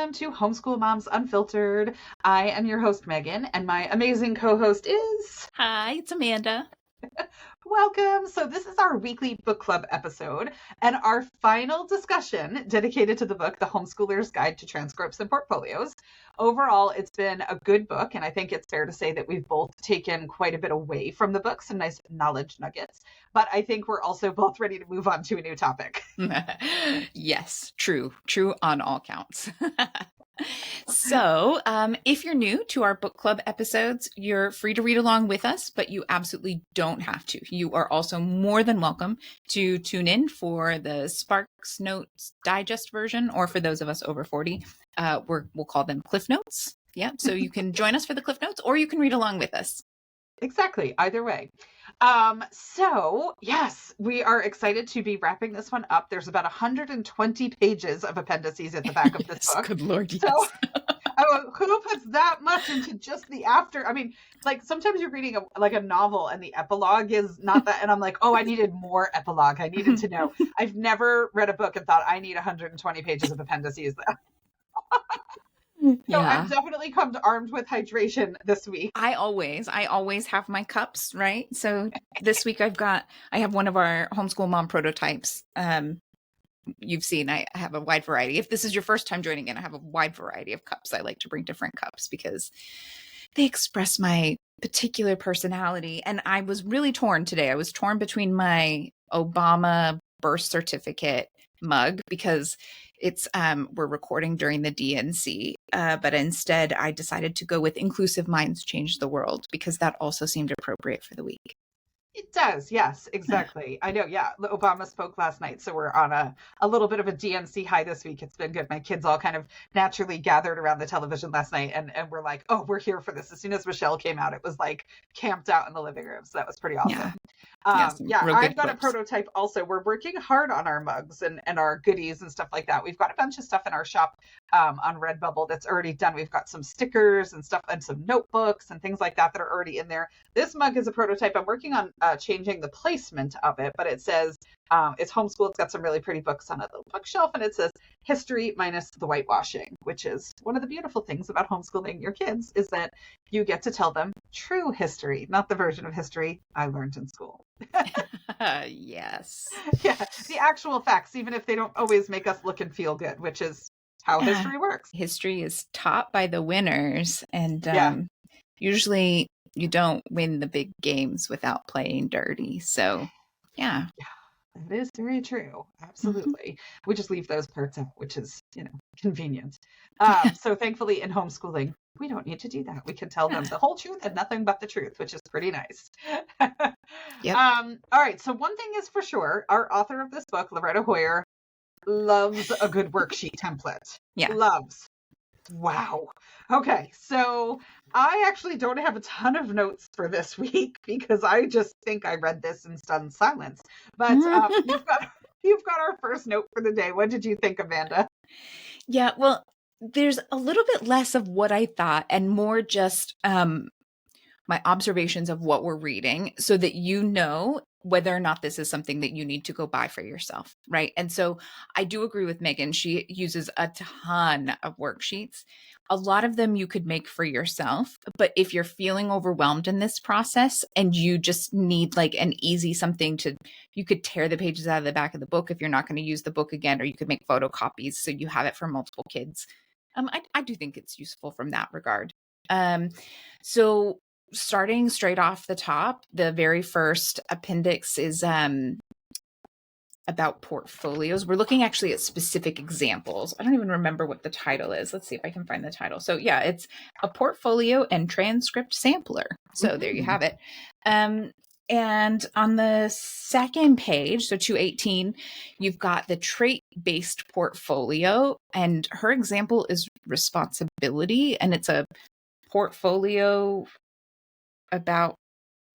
welcome to Homeschool Moms Unfiltered. I am your host, Megan, and my amazing co-host is... Hi, it's Amanda. Welcome. So this is our weekly book club episode and our final discussion dedicated to the book, The Homeschooler's Guide to Transcripts and Portfolios. Overall, it's been a good book, and I think it's fair to say that we've both taken quite a bit away from the book, some nice knowledge nuggets, but I think we're also both ready to move on to a new topic. Yes, true on all counts. So, if you're new to our book club episodes, you're free to read along with us, but you absolutely don't have to. You are also more than welcome to tune in for the Sparks Notes Digest version, or for those of us over 40, we'll call them Cliff Notes. Yeah, so you can join us for the Cliff Notes, or you can read along with us. Exactly. Either way. So yes, we are excited to be wrapping this one up. There's about 120 pages of appendices at the back of this book. Good Lord, yes. So who puts that much into just the after? I mean, like sometimes you're reading a novel and the epilogue is not that. And I'm like, oh, I needed more epilogue. I needed to know. I've never read a book and thought I need 120 pages of appendices. So I've definitely come armed with hydration this week. I always have my cups, right? So this week I have one of our homeschool mom prototypes. You've seen I have a wide variety. If this is your first time joining in, I have a wide variety of cups. I like to bring different cups because they express my particular personality. And I was really torn today. I was torn between my Obama birth certificate mug, because it's we're recording during the DNC, but instead I decided to go with Inclusive Minds Change the World, because that also seemed appropriate for the week. It does. Yes, exactly. I know. Yeah. Obama spoke last night. So we're on a little bit of a DNC high this week. It's been good. My kids all kind of naturally gathered around the television last night and we're like, oh, we're here for this. As soon as Michelle came out, it was like camped out in the living room. So that was pretty awesome. I've got a prototype also. We're working hard on our mugs and our goodies and stuff like that. We've got a bunch of stuff in our shop on Redbubble that's already done. We've got some stickers and stuff and some notebooks and things like that are already in there. This mug is a prototype. I'm working on changing the placement of it, but it says it's homeschool. It's got some really pretty books on a little bookshelf, and it says history minus the whitewashing, which is one of the beautiful things about homeschooling your kids, is that you get to tell them true history, not the version of history I learned in school. Yes. Yeah, the actual facts, even if they don't always make us look and feel good, which is how history works. History is taught by the winners, and usually you don't win the big games without playing dirty. So, yeah. That is very true. Absolutely. Mm-hmm. We just leave those parts out, which is, convenient. So thankfully in homeschooling, we don't need to do that. We can tell them the whole truth and nothing but the truth, which is pretty nice. Yep. All right. So one thing is for sure, our author of this book, Loretta Hoyer, loves a good worksheet template. Yeah. Loves. Wow. Okay. So I actually don't have a ton of notes for this week because I just think I read this in stunned silence. But you've got our first note for the day. What did you think, Amanda? Yeah, well, there's a little bit less of what I thought and more just my observations of what we're reading, so that you know whether or not this is something that you need to go buy for yourself, right? And so I do agree with Meagan. She uses a ton of worksheets. A lot of them you could make for yourself, but if you're feeling overwhelmed in this process and you just need like an easy something you could tear the pages out of the back of the book if you're not going to use the book again, or you could make photocopies so you have it for multiple kids. I do think it's useful from that regard. So starting straight off the top, the very first appendix is about portfolios. We're looking actually at specific examples. I don't even remember what the title is. Let's see if I can find the title. So yeah, it's a portfolio and transcript sampler. So there you have it. And on the second page, so 218, you've got the trait-based portfolio, and her example is responsibility, and it's a portfolio about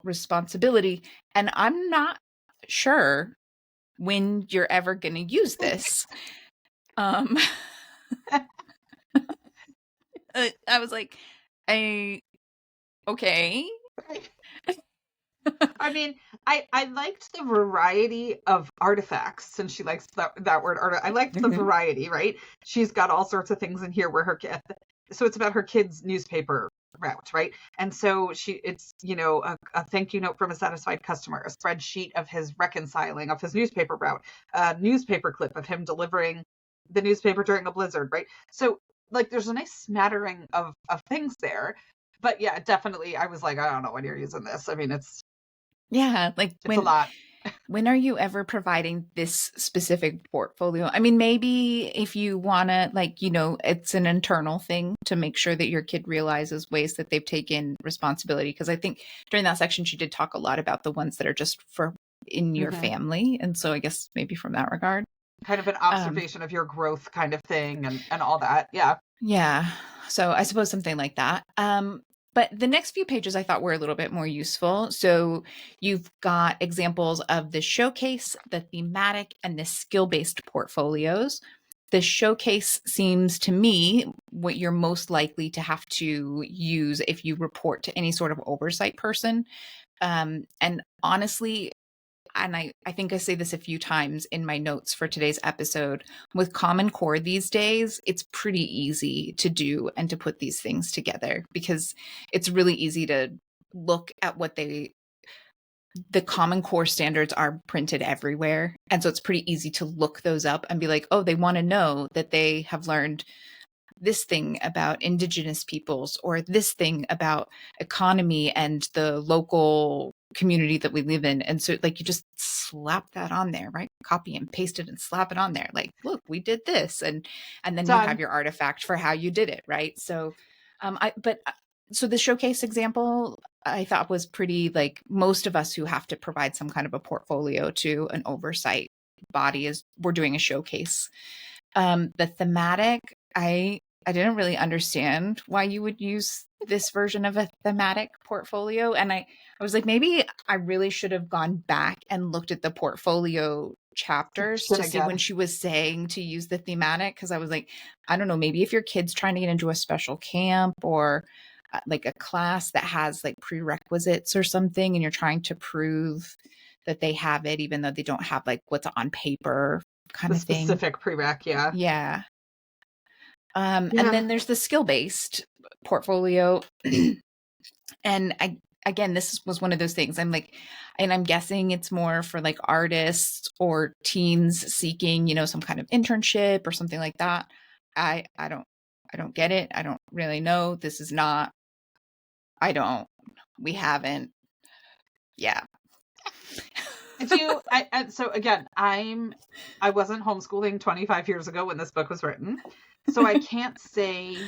responsibility. And I'm not sure when you're ever going to use this. I was like, okay. I mean, I liked the variety of artifacts, since she likes that word art. I liked the variety, right? She's got all sorts of things in here where so it's about her kid's newspaper route, right? And so it's, a thank you note from a satisfied customer, a spreadsheet of his reconciling of his newspaper route, a newspaper clip of him delivering the newspaper during a blizzard, right? So like there's a nice smattering of things there. But yeah, definitely I was like, I don't know when you're using this. I mean, it's like a lot. when are you ever providing this specific portfolio? I mean, maybe if you want to, it's an internal thing to make sure that your kid realizes ways that they've taken responsibility. Because I think during that section, she did talk a lot about the ones that are just for in your family. And so I guess maybe from that regard. Kind of an observation of your growth kind of thing and all that. Yeah. Yeah. So I suppose something like that. But the next few pages I thought were a little bit more useful. So you've got examples of the showcase, the thematic, and the skill-based portfolios. The showcase seems to me what you're most likely to have to use if you report to any sort of oversight person. And honestly, and I think I say this a few times in my notes for today's episode, with Common Core these days, it's pretty easy to do and to put these things together because it's really easy to look at what the Common Core standards are printed everywhere. And so it's pretty easy to look those up and be like, oh, they want to know that they have learned this thing about Indigenous peoples or this thing about economy and the local community that we live in. And so like you just slap that on there, right? Copy and paste it and slap it on there. Like, look, we did this. And then Done. you have your artifact for how you did it, right? So so the showcase example I thought was pretty, like, most of us who have to provide some kind of a portfolio to an oversight body we're doing a showcase. The thematic, I didn't really understand why you would use this version of a thematic portfolio. And I was like, maybe I really should have gone back and looked at the portfolio chapters to see when she was saying to use the thematic. Cause I was like, I don't know, maybe if your kid's trying to get into a special camp or like a class that has like prerequisites or something, and you're trying to prove that they have it, even though they don't have like what's on paper kind of thing. Specific prereq, yeah. Yeah. And then there's the skill-based portfolio. And again, this was one of those things I'm like, and I'm guessing it's more for like artists or teens seeking, some kind of internship or something like that. I don't get it. I don't really know. We haven't. Yeah. So again, I wasn't homeschooling 25 years ago when this book was written. So I can't say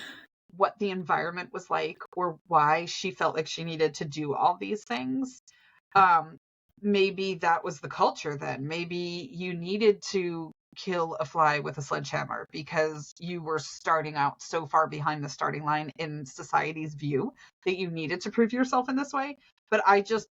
what the environment was like or why she felt like she needed to do all these things. Maybe that was the culture then. Maybe you needed to kill a fly with a sledgehammer because you were starting out so far behind the starting line in society's view that you needed to prove yourself in this way. But I just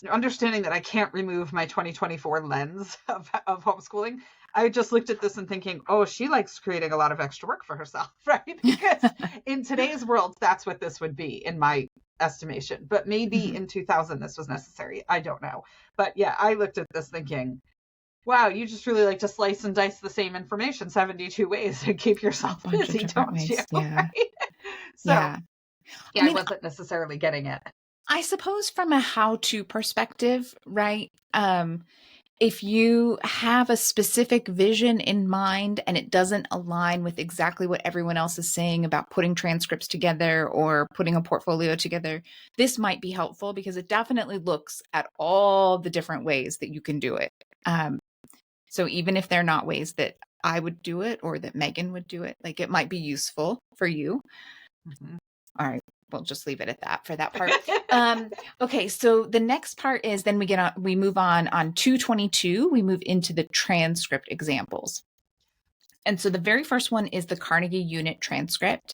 understanding that I can't remove my 2024 lens of homeschooling, I just looked at this and thinking, oh, she likes creating a lot of extra work for herself, right? Because in today's world, that's what this would be in my estimation. But maybe in 2000, this was necessary. I don't know. But yeah, I looked at this thinking, wow, you just really like to slice and dice the same information 72 ways and keep yourself busy, don't you? Yeah. Right? So yeah, I wasn't necessarily getting it. I suppose from a how-to perspective, right? If you have a specific vision in mind and it doesn't align with exactly what everyone else is saying about putting transcripts together or putting a portfolio together, this might be helpful because it definitely looks at all the different ways that you can do it. So even if they're not ways that I would do it or that Meagan would do it, like it might be useful for you. All right. We'll just leave it at that for that part. Okay. So the next part is then we move on 222, we move into the transcript examples. And so the very first one is the Carnegie Unit transcript.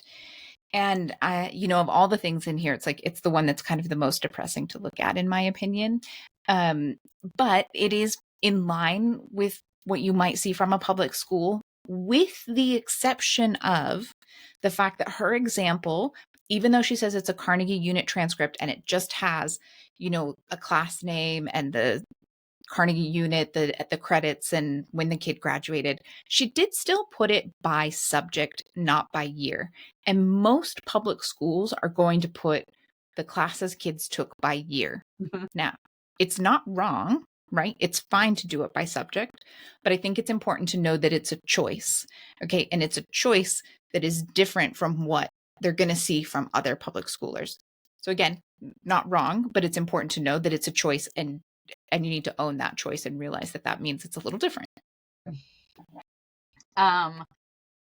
And of all the things in here, it's the one that's kind of the most depressing to look at, in my opinion. But it is in line with what you might see from a public school, with the exception of the fact that her example even though she says it's a Carnegie unit transcript and it just has, a class name and the Carnegie unit, the credits and when the kid graduated, she did still put it by subject, not by year. And most public schools are going to put the classes kids took by year. Mhm. Now, it's not wrong, right? It's fine to do it by subject, but I think it's important to know that it's a choice. Okay. And it's a choice that is different from what they're going to see from other public schoolers. So again, not wrong, but it's important to know that it's a choice, and you need to own that choice and realize that that means it's a little different.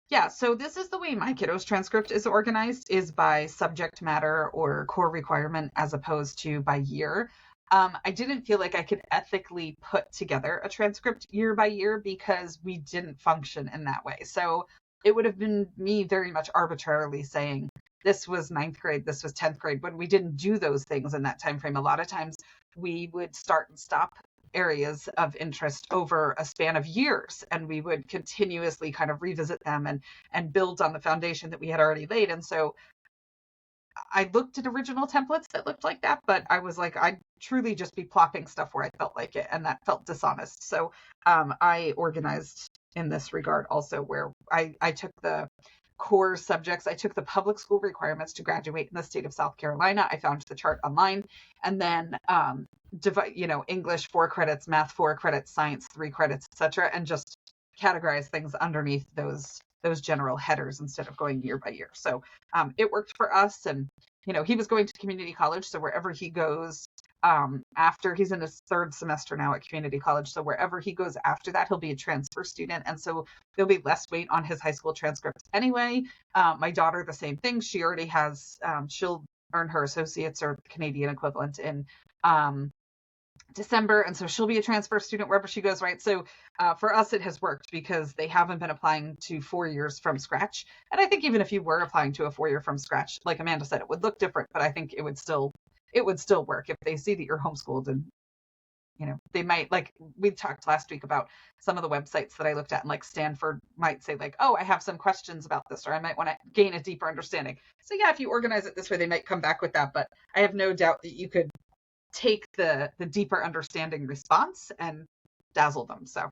Yeah, so this is the way my kiddo's transcript is organized, is by subject matter or core requirement as opposed to by year. I didn't feel like I could ethically put together a transcript year by year because we didn't function in that way. So it would have been me very much arbitrarily saying this was ninth grade, this was 10th grade, when we didn't do those things in that time frame. A lot of times we would start and stop areas of interest over a span of years, and we would continuously kind of revisit them and build on the foundation that we had already laid. And so I looked at original templates that looked like that, but I was like, I'd truly just be plopping stuff where I felt like it, and that felt dishonest. So I organized in this regard also, where I took the core subjects. I took the public school requirements to graduate in the state of South Carolina. I found the chart online, and then English 4 credits, math 4 credits, science 3 credits, etc., and just categorize things underneath those general headers instead of going year by year. So it worked for us. And he was going to community college, so wherever he goes after, he's in his 3rd semester now at community college, so wherever he goes after that, he'll be a transfer student, and so there'll be less weight on his high school transcripts anyway. My daughter, the same thing. She already has she'll earn her associates or Canadian equivalent in December, and so she'll be a transfer student wherever she goes, right? So for us, it has worked because they haven't been applying to 4 years from scratch. And I think even if you were applying to a 4-year from scratch, like Amanda said, it would look different, but I think it would still work if they see that you're homeschooled. And they might, like we talked last week about some of the websites that I looked at, and like Stanford might say like, oh, I have some questions about this, or I might want to gain a deeper understanding. So yeah, if you organize it this way, they might come back with that. But I have no doubt that you could take the deeper understanding response and dazzle them. So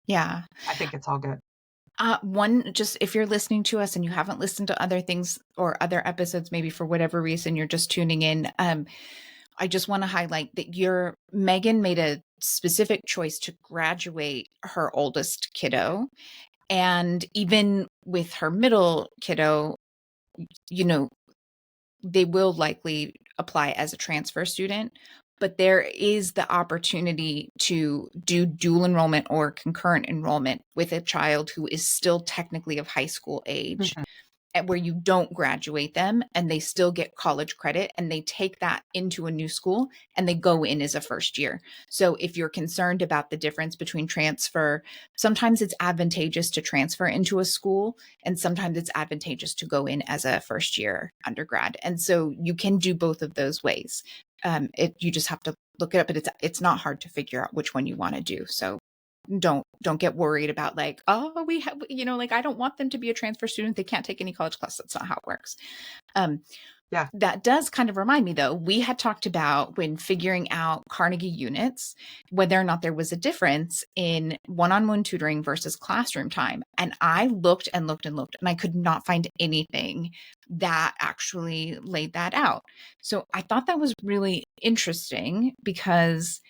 yeah, I think it's all good. Just if you're listening to us and you haven't listened to other things or other episodes, maybe for whatever reason you're just tuning in, I just want to highlight that Meagan made a specific choice to graduate her oldest kiddo. And even with her middle kiddo, they will likely apply as a transfer student, but there is the opportunity to do dual enrollment or concurrent enrollment with a child who is still technically of high school age, where you don't graduate them and they still get college credit, and they take that into a new school and they go in as a first year. So if you're concerned about the difference between transfer, sometimes it's advantageous to transfer into a school, and sometimes it's advantageous to go in as a first year undergrad. And so you can do both of those ways. You just have to look it up, but it's not hard to figure out which one you want to do. So don't get worried about like, oh, we have, like, I don't want them to be a transfer student, they can't take any college class. That's not how it works. Yeah, that does kind of remind me, though, we had talked about when figuring out Carnegie units, whether or not there was a difference in one-on-one tutoring versus classroom time. And I looked and looked and looked, and I could not find anything that actually laid that out. So I thought that was really interesting because,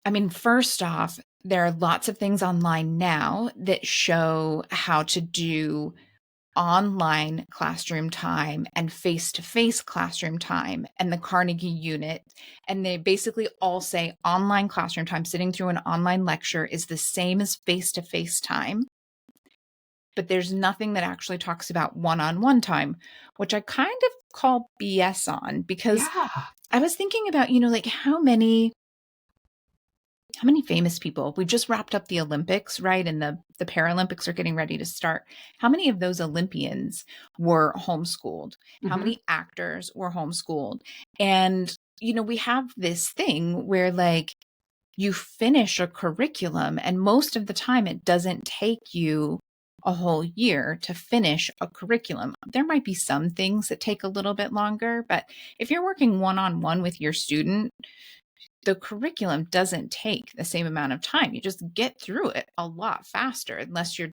I mean, first off, there are lots of things online now that show how to do online classroom time and face-to-face classroom time and the Carnegie unit. And they basically all say online classroom time, sitting through an online lecture, is the same as face-to-face time. But there's nothing that actually talks about one-on-one time, which I kind of call BS on, because I was thinking about, like how many famous people, we just wrapped up the Olympics, right? And the Paralympics are getting ready to start. How many of those Olympians were homeschooled? How many actors were homeschooled? And, we have this thing where like you finish a curriculum, and most of the time it doesn't take you a whole year to finish a curriculum. There might be some things that take a little bit longer, but if you're working one-on-one with your student, the curriculum doesn't take the same amount of time. You just get through it a lot faster, unless you're,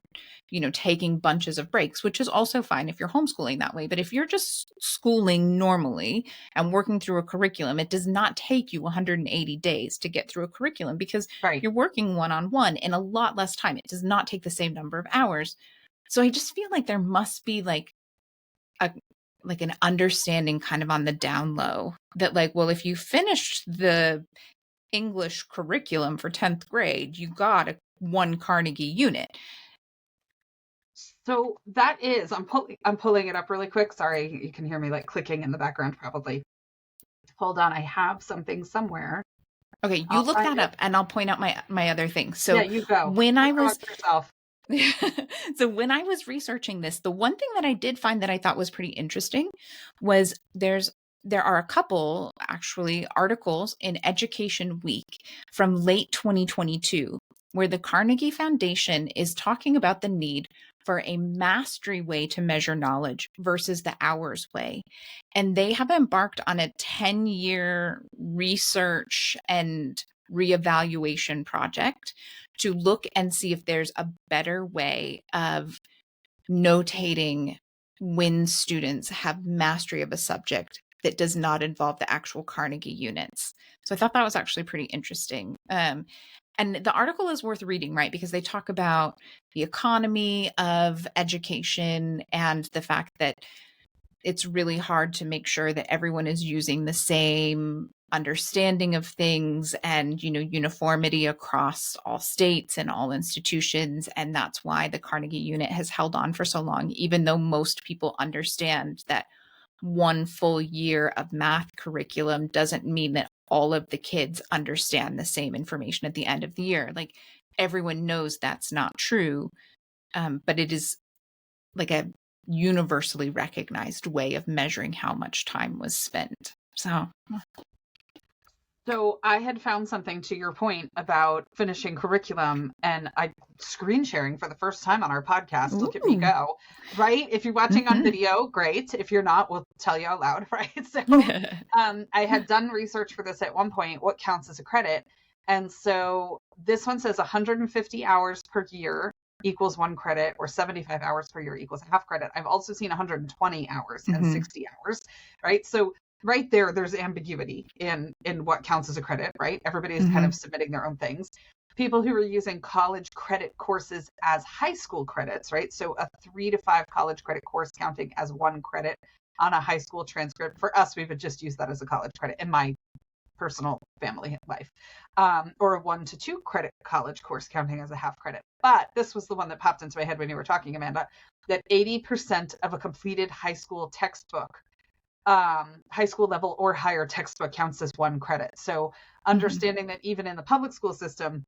taking bunches of breaks, which is also fine if you're homeschooling that way. But if you're just schooling normally and working through a curriculum, it does not take you 180 days to get through a curriculum, because Right. you're working one-on-one in a lot less time. It does not take the same number of hours. So I just feel like there must be an understanding kind of on the down low that, like, well, if you finished the English curriculum for 10th grade, you got one Carnegie unit. So that is, I'm pulling it up really quick. Sorry, you can hear me like clicking in the background probably. Hold on, I have something somewhere. Okay, you look that up and I'll point out my other thing. So yeah, you go. When I was yourself. So when I was researching this, the one thing that I did find that I thought was pretty interesting was there are a couple actually articles in Education Week from late 2022 where the Carnegie Foundation is talking about the need for a mastery way to measure knowledge versus the hours way. And they have embarked on a 10-year research and reevaluation project to look and see if there's a better way of notating when students have mastery of a subject that does not involve the actual Carnegie units. So I thought that was actually pretty interesting. And the article is worth reading, right? Because they talk about the economy of education and the fact that it's really hard to make sure that everyone is using the same understanding of things and, uniformity across all states and all institutions. And that's why the Carnegie unit has held on for so long, even though most people understand that one full year of math curriculum doesn't mean that all of the kids understand the same information at the end of the year. Like, everyone knows that's not true, but it is like a universally recognized way of measuring how much time was spent. So I had found something to your point about finishing curriculum, and I screen sharing for the first time on our podcast. Look at me go, right? If you're watching on video, great. If you're not, we'll tell you out loud, right? So I had done research for this at one point, what counts as a credit. And so this one says 150 hours per year equals 1 credit, or 75 hours per year equals a half credit. I've also seen 120 hours and 60 hours, right? So right there's ambiguity in what counts as a credit, right? Everybody is kind of submitting their own things. People who are using college credit courses as high school credits, right? So a 3 to 5 college credit course counting as 1 credit on a high school transcript. For us, we would just use that as a college credit in my personal family life, or a 1 to 2 credit college course counting as a half credit. But this was the one that popped into my head when you were talking, Amanda, that 80% of a completed high school textbook, high school level or higher textbook, counts as 1 credit. So understanding that even in the public school system,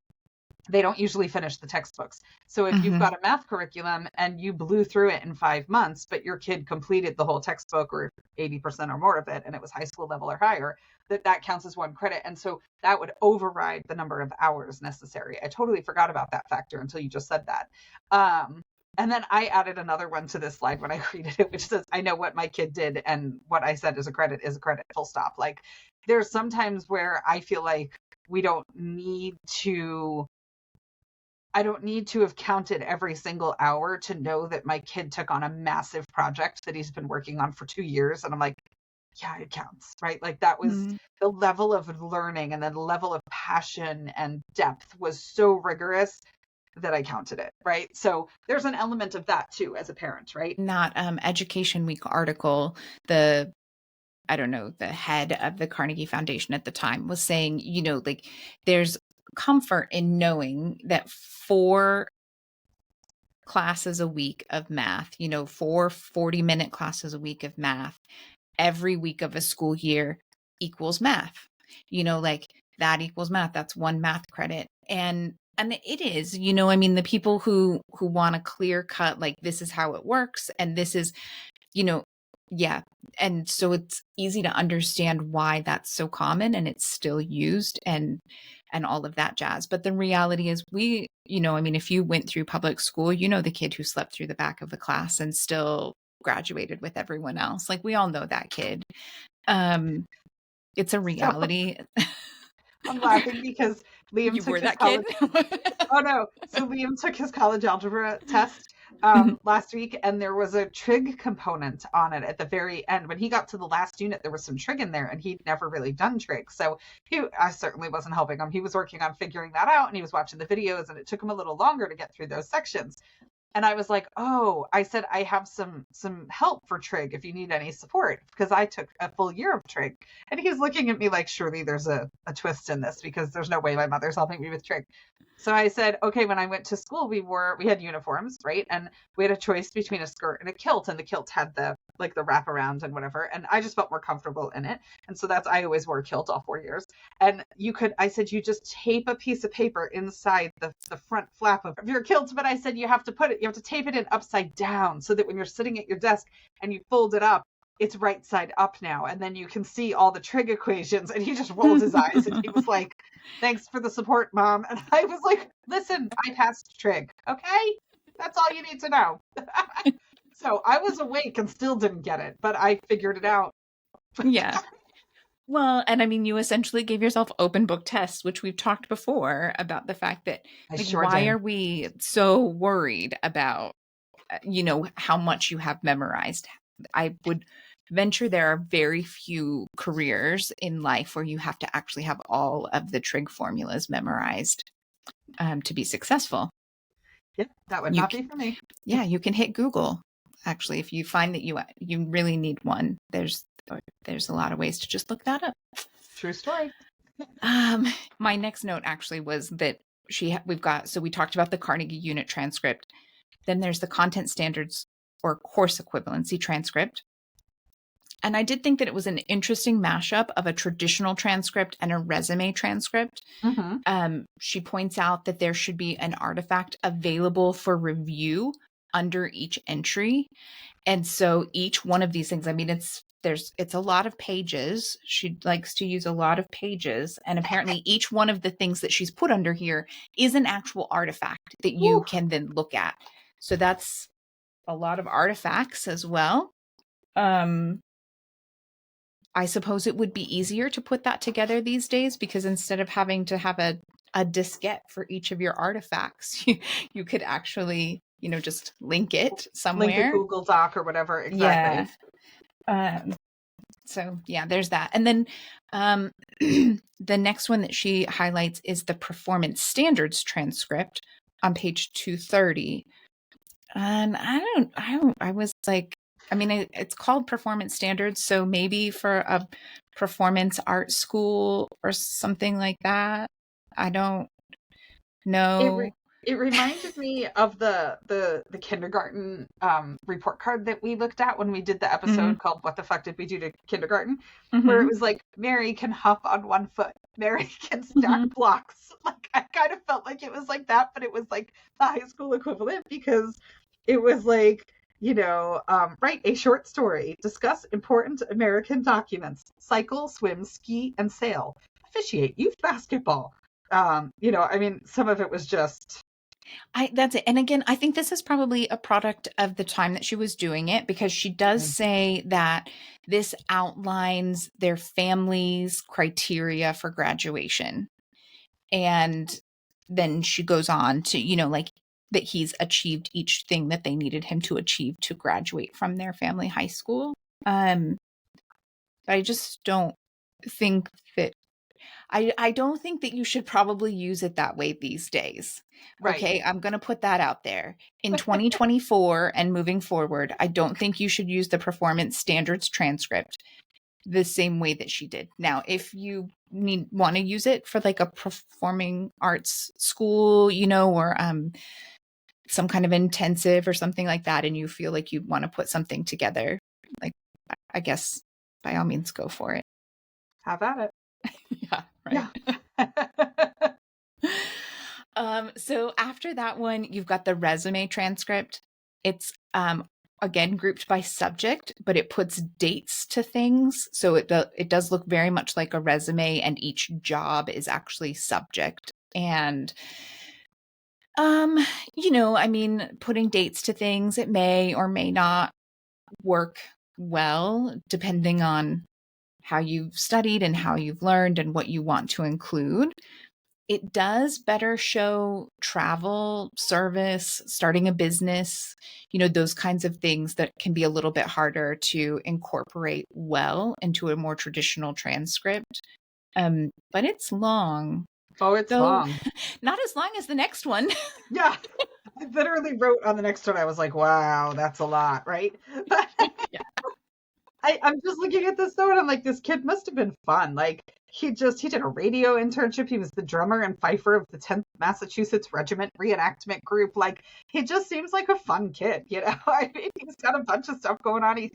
they don't usually finish the textbooks. So if you've got a math curriculum and you blew through it in 5 months, but your kid completed the whole textbook or 80% or more of it, and it was high school level or higher, that counts as 1 credit. And so that would override the number of hours necessary. I totally forgot about that factor until you just said that. And then I added another one to this slide when I created it, which says, I know what my kid did, and what I said is a credit, full stop. Like, there's sometimes where I feel like I don't need to have counted every single hour to know that my kid took on a massive project that he's been working on for 2 years. And I'm like, yeah, it counts, right? Like, that was the level of learning, and then the level of passion and depth was so rigorous that I counted it, right? So there's an element of that too as a parent, right? Not Education Week article, the head of the Carnegie Foundation at the time was saying, like, there's comfort in knowing that 4 classes a week of math, 4 40-minute classes a week of math every week of a school year equals math. Like, that equals math. That's 1 math credit. And it is, the people who want a clear cut, like, this is how it works, and this is, yeah. And so it's easy to understand why that's so common and it's still used. And and all of that jazz. But the reality is if you went through public school, the kid who slept through the back of the class and still graduated with everyone else. Like, we all know that kid. It's a So reality. I'm laughing because Liam You took were his that kid? college. Oh no. So Liam took his college algebra test last week, and there was a trig component on it at the very end. When he got to the last unit, there was some trig in there, and he'd never really done trig. So I certainly wasn't helping him. He was working on figuring that out, and he was watching the videos, and it took him a little longer to get through those sections. And I was like, oh, I said, I have some help for trig if you need any support, because I took a full year of trig. And he's looking at me like, surely there's a twist in this, because there's no way my mother's helping me with trig. So I said, okay, when I went to school, we had uniforms, right? And we had a choice between a skirt and a kilt, and the kilt had the wraparound and whatever. And I just felt more comfortable in it. And so I always wore a kilt all 4 years. And I said, you just tape a piece of paper inside the front flap of your kilt. But I said, you have to tape it in upside down so that when you're sitting at your desk and you fold it up, it's right side up now. And then you can see all the trig equations. And he just rolled his eyes and he was like, thanks for the support, Mom. And I was like, listen, I passed trig. Okay. That's all you need to know. So I was awake and still didn't get it, but I figured it out. Yeah. Well, and I mean, you essentially gave yourself open book tests, which we've talked before about the fact that why are we so worried about, how much you have memorized? I would venture there are very few careers in life where you have to actually have all of the trig formulas memorized to be successul. Yeah, that would not be for me. Yeah, you can hit Google. Actually, if you find that you really need one, there's a lot of ways to just look that up. True story. My next note actually was that we talked about the Carnegie Unit transcript. Then there's the content standards or course equivalency transcript. And I did think that it was an interesting mashup of a traditional transcript and a resume transcript. Mm-hmm. She points out that there should be an artifact available for review under each entry. And so each one of these things, I mean, it's a lot of pages. She likes to use a lot of pages. And apparently each one of the things that she's put under here is an actual artifact that you can then look at. So that's a lot of artifacts as well. I suppose it would be easier to put that together these days, because instead of having to have a diskette for each of your artifacts, you could actually, just link it somewhere. Link a Google Doc or whatever. Exactly. Yeah. So yeah, there's that. And then the next one that she highlights is the performance standards transcript on page 230. And I was like, I mean, it's called performance standards. So maybe for a performance art school or something like that. I don't know. It reminded me of the kindergarten report card that we looked at when we did the episode called "What the Fuck Did We Do to Kindergarten," where it was like, Mary can hop on one foot, Mary can stack blocks. Like, I kind of felt like it was like that, but it was like the high school equivalent, because it was like, write a short story, discuss important American documents, cycle, swim, ski, and sail, officiate youth basketball. I mean, some of it was just. That's it. And again, I think this is probably a product of the time that she was doing it, because she does say that this outlines their family's criteria for graduation. And then she goes on to, that he's achieved each thing that they needed him to achieve to graduate from their family high school. But I just don't think that I don't think that you should probably use it that way these days. Right. Okay, I'm going to put that out there. In 2024 and moving forward, I don't think you should use the performance standards transcript the same way that she did. Now, if you want to use it for like a performing arts school, or some kind of intensive or something like that, and you feel like you want to put something together, like, I guess by all means go for it. Have at it. Yeah, right. Yeah. So after that one, you've got the resume transcript. It's again grouped by subject, but it puts dates to things. So it does look very much like a resume, and each job is actually subject. And I mean, putting dates to things, it may or may not work well depending on how you've studied and how you've learned and what you want to include. It does better show travel, service, starting a business, those kinds of things that can be a little bit harder to incorporate well into a more traditional transcript. But it's long. Oh, it's Though long. not as long as the next one. Yeah. I literally wrote on the next one, I was like, wow, that's a lot, right? Yeah. I'm just looking at this though, and I'm like, this kid must have been fun. Like, he did a radio internship. He was the drummer and fifer of the 10th Massachusetts Regiment reenactment group. Like, he just seems like a fun kid, I mean, he's got a bunch of stuff going on. He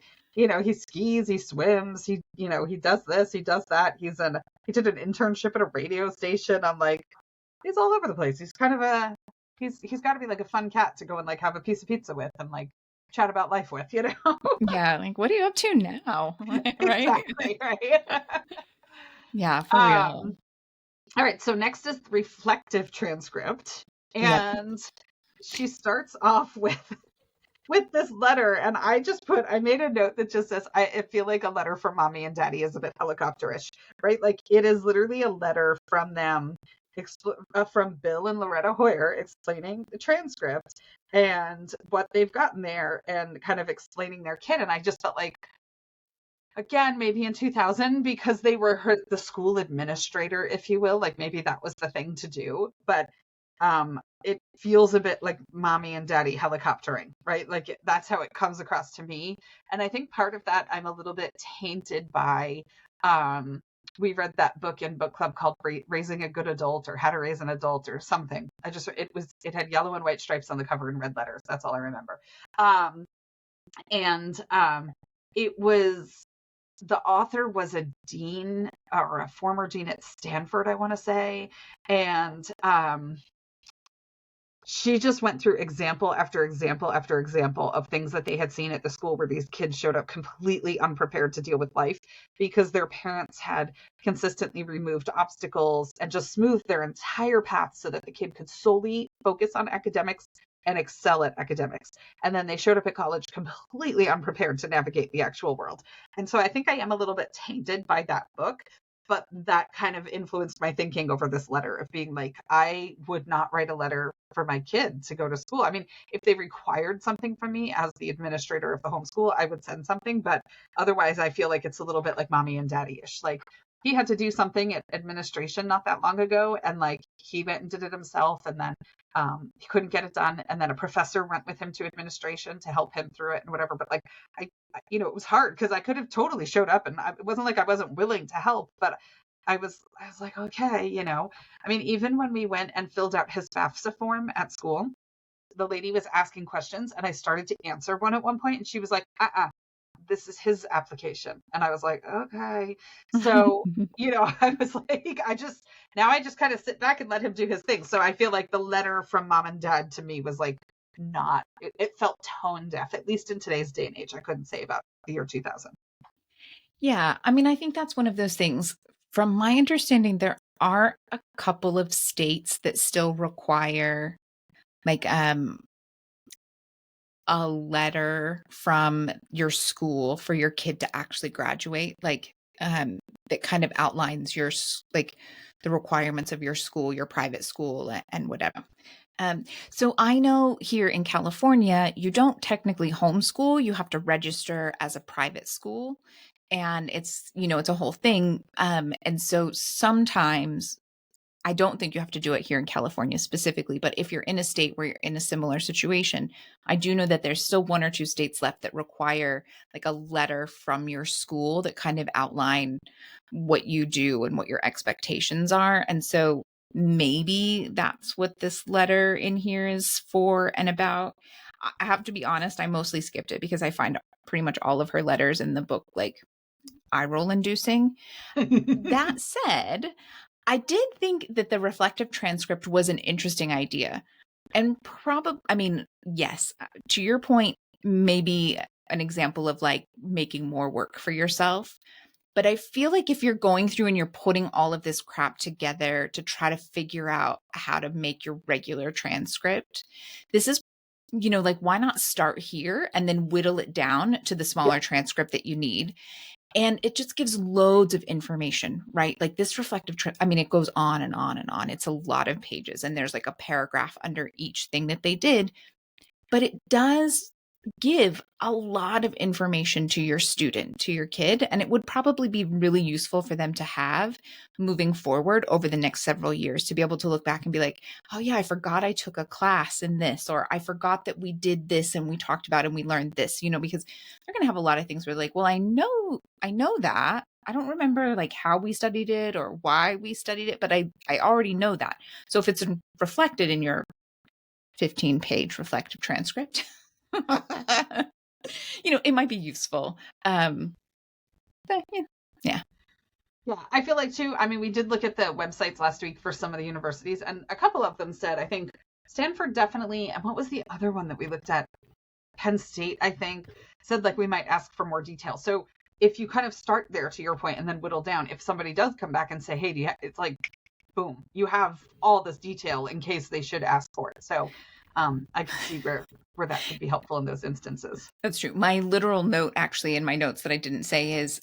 skis, he swims, he does this, he does that. He did an internship at a radio station. I'm like, he's all over the place. He's kind of he's got to be like a fun cat to go and like have a piece of pizza with and like chat about life with, Yeah, like, what are you up to now? Right? Exactly, right. Yeah, for real. All right, so next is the reflective transcript. And she starts off with this letter, and I made a note that just says, I feel like a letter from mommy and daddy is a bit helicopterish, right? Like, it is literally a letter from them, from Bill and Loretta Hoyer, explaining the transcript and what they've gotten there and kind of explaining their kid. And I just felt like, again, maybe in 2000, because they were the school administrator, if you will, like maybe that was the thing to do. But it feels a bit like mommy and daddy helicoptering, right? Like, that's how it comes across to me. And I think part of that, I'm a little bit tainted by, we read that book in book club called Raising a Good Adult, or How to Raise an Adult, or something. It had yellow and white stripes on the cover and red letters. That's all I remember. It was, the author was a dean, or a former dean at Stanford, I want to say. And she just went through example after example after example of things that they had seen at the school where these kids showed up completely unprepared to deal with life because their parents had consistently removed obstacles and just smoothed their entire path so that the kid could solely focus on academics and excel at academics. And then they showed up at college completely unprepared to navigate the actual world. And so I think I am a little bit tainted by that book. But that kind of influenced my thinking over this letter of being like, I would not write a letter for my kid to go to school. I mean, if they required something from me as the administrator of the homeschool, I would send something. But otherwise, I feel like it's a little bit like mommy and daddy-ish. Like, he had to do something at administration not that long ago, and like he went and did it himself, and then he couldn't get it done, and then a professor went with him to administration to help him through it and whatever. But like, it was hard because I could have totally showed up, and it wasn't like I wasn't willing to help, but I was like, okay, I mean, even when we went and filled out his FAFSA form at school, the lady was asking questions, and I started to answer one at one point, and she was like, this is his application. And I was like, okay. So, I was like, I just kind of sit back and let him do his thing. So I feel like the letter from mom and dad to me was like, it felt tone deaf, at least in today's day and age. I couldn't say about the year 2000. Yeah. I mean, I think that's one of those things. From my understanding, there are a couple of states that still require like a letter from your school for your kid to actually graduate, like that kind of outlines like the requirements of your school, your private school, and whatever. So I know here in California, you don't technically homeschool, you have to register as a private school. And it's a whole thing. And so sometimes, I don't think you have to do it here in California specifically, but if you're in a state where you're in a similar situation, I do know that there's still one or two states left that require like a letter from your school that kind of outline what you do and what your expectations are. And so maybe that's what this letter in here is for and about. I have to be honest, I mostly skipped it because I find pretty much all of her letters in the book like eye roll inducing. That said, I did think that the reflective transcript was an interesting idea. And I mean, yes, to your point, maybe an example of like making more work for yourself. But I feel like if you're going through and you're putting all of this crap together to try to figure out how to make your regular transcript, this is, like, why not start here and then whittle it down to the smaller transcript that you need? And it just gives loads of information, right? Like this reflective, it goes on and on and on. It's a lot of pages, and there's like a paragraph under each thing that they did, but it does give a lot of information to your student, to your kid, and it would probably be really useful for them to have moving forward over the next several years, to be able to look back and be like, oh yeah, I forgot I took a class in this, or I forgot that we did this and we talked about it and we learned this, because they're going to have a lot of things where like, well, I know that. I don't remember like how we studied it or why we studied it, but I already know that. So if it's reflected in your 15-page reflective transcript, it might be useful. But yeah. Yeah, I feel like too, we did look at the websites last week for some of the universities, and a couple of them said, I think Stanford definitely, and what was the other one that we looked at? Penn State, I think, said like we might ask for more detail. So if you kind of start there, to your point, and then whittle down, if somebody does come back and say, hey, it's like, boom, you have all this detail in case they should ask for it. So I can see where that could be helpful in those instances. That's true. My literal note actually in my notes that I didn't say is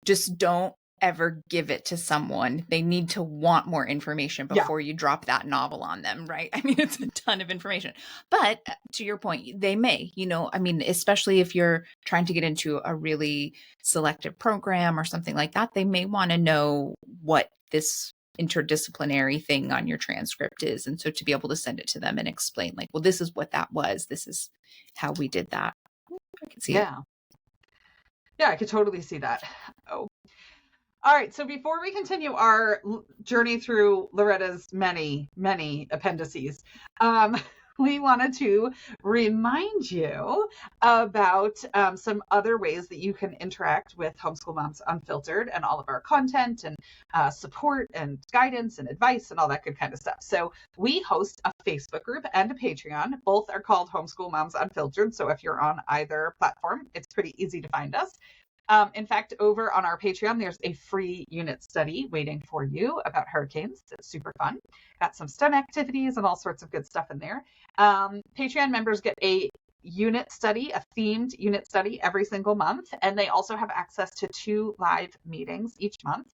just don't ever give it to someone. They need to want more information before you drop that novel on them, right? It's a ton of information. But to your point, they may, especially if you're trying to get into a really selective program or something like that, they may want to know what this interdisciplinary thing on your transcript is. And so to be able to send it to them and explain like, well, this is what that was. This is how we did that. I can see it. Yeah, I could totally see that. Oh. All right. So before we continue our journey through Loretta's many, many appendices, we wanted to remind you about some other ways that you can interact with Homeschool Moms Unfiltered and all of our content and support and guidance and advice and all that good kind of stuff. So we host a Facebook group and a Patreon. Both are called Homeschool Moms Unfiltered. So if you're on either platform, it's pretty easy to find us. In fact, over on our Patreon, there's a free unit study waiting for you about hurricanes. It's super fun. Got some STEM activities and all sorts of good stuff in there. Patreon members get a unit study, a themed unit study every single month. And they also have access to 2 live meetings each month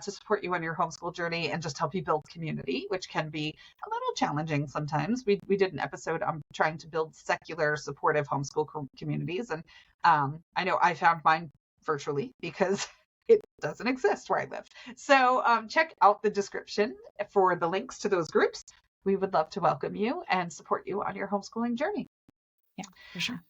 to support you on your homeschool journey and just help you build community, which can be a little challenging sometimes. We did an episode on trying to build secular, supportive homeschool communities. And I know I found mine virtually because it doesn't exist where I live. So check out the description for the links to those groups. We would love to welcome you and support you on your homeschooling journey. Yeah, for sure.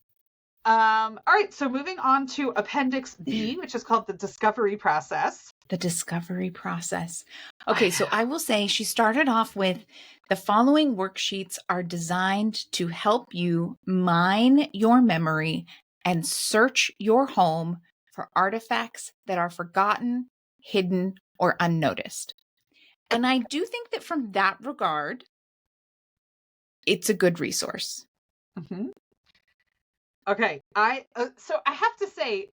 All right. So moving on to Appendix B, which is called the discovery process. The discovery process. Okay, so I will say she started off with the following worksheets are designed to help you mine your memory and search your home for artifacts that are forgotten, hidden, or unnoticed. And I do think that from that regard, it's a good resource. Mm-hmm. Okay. So I have to say,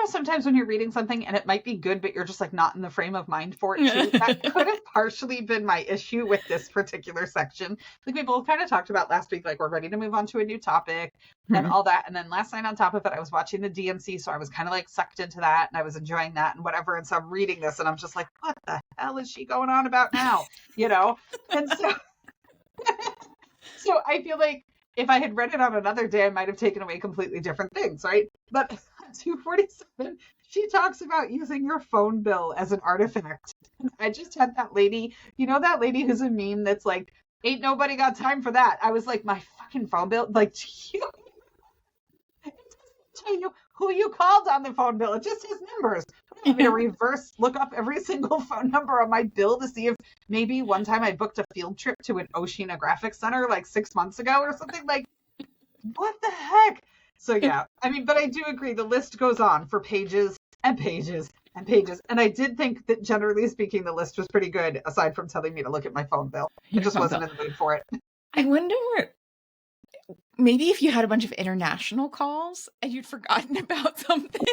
sometimes when you're reading something and it might be good, but you're just like not in the frame of mind for it too. That could have partially been my issue with this particular section. Like we both kind of talked about last week, like we're ready to move on to a new topic and all that. And then last night on top of it, I was watching the DNC. So I was kind of like sucked into that and I was enjoying that and whatever. And so I'm reading this and I'm just like, what the hell is she going on about now? And so, so I feel like if I had read it on another day, I might have taken away completely different things, right? But 247, she talks about using your phone bill as an artifact. I just had that lady, that lady who's a meme that's like, ain't nobody got time for that. I was like, my fucking phone bill? Like, it doesn't tell you who you called on the phone bill. It just says numbers. I'm going to look up every single phone number on my bill to see if maybe one time I booked a field trip to an oceanographic center like 6 months ago or something. Like, what the heck? So yeah, but I do agree. The list goes on for pages and pages and pages. And I did think that generally speaking, the list was pretty good, aside from telling me to look at my phone bill. I just wasn't in the mood for it. I wonder maybe if you had a bunch of international calls and you'd forgotten about something.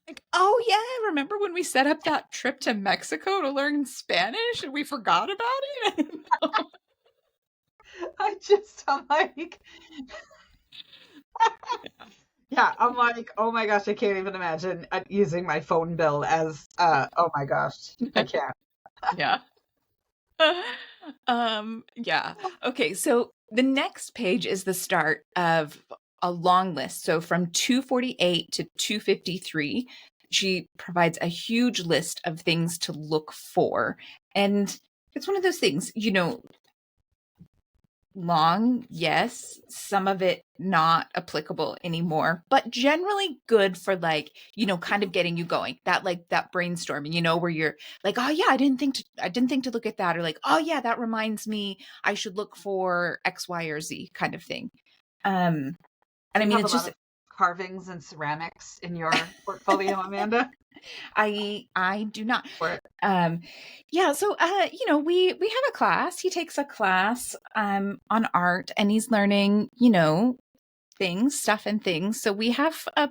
Like, oh yeah, remember when we set up that trip to Mexico to learn Spanish and we forgot about it? I'm like, yeah, I'm like, oh my gosh, I can't even imagine using my phone bill as, oh my gosh, I can't. Yeah. Yeah. Okay, so the next page is the start of a long list. So from 248 to 253, she provides a huge list of things to look for. And it's one of those things, long, yes, some of it not applicable anymore, but generally good for like, kind of getting you going. That like that brainstorming, where you're like, oh yeah, I didn't think to look at that, or like, oh yeah, that reminds me I should look for X, Y, or Z kind of thing. And Do I you mean have a it's lot just of carvings and ceramics in your portfolio, Amanda? I do not. Or Yeah, so we have a class. He takes a class on art, and he's learning, stuff and things. So we have a